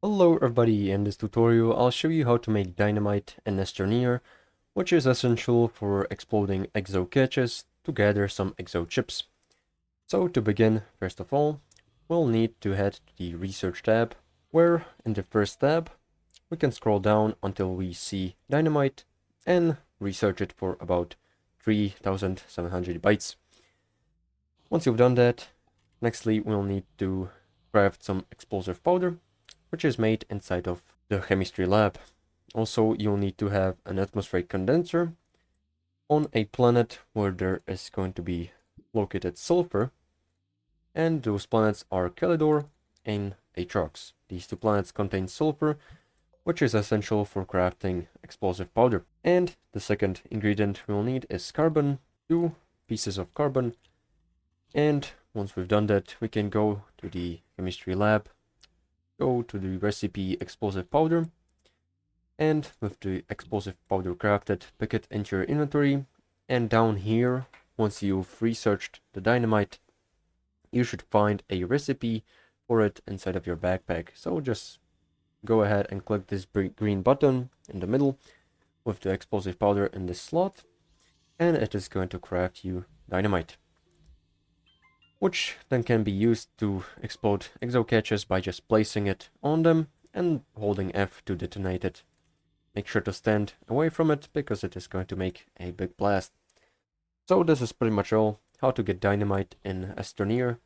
Hello everybody, in this tutorial I'll show you how to make dynamite and Astroneer, which is essential for exploding exo caches to gather some exo chips. So to begin, first of all, we'll need to head to the research tab, where in the first tab we can scroll down until we see dynamite and research it for about 3700 bytes. Once you've done that, nextly we'll need to craft some explosive powder, which is made inside of the chemistry lab. Also, you'll need to have an atmospheric condenser on a planet where there is going to be located sulfur, and those planets are Calidor and Atrox. These two planets contain sulfur, which is essential for crafting explosive powder. And the second ingredient we'll need is carbon, 2 pieces of carbon, and once we've done that, we can go to the chemistry lab, go to the recipe explosive powder, and with the explosive powder crafted, pick it into your inventory, and down here, once you've researched the dynamite, you should find a recipe for it inside of your backpack. So just go ahead and click this green button in the middle with the explosive powder in this slot, and it is going to craft you dynamite, which then can be used to explode exo caches by just placing it on them and holding F to detonate it. Make sure to stand away from it because it is going to make a big blast. So this is pretty much all, how to get dynamite in Astroneer.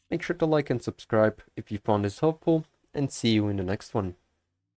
Make sure to like and subscribe if you found this helpful, and see you in the next one.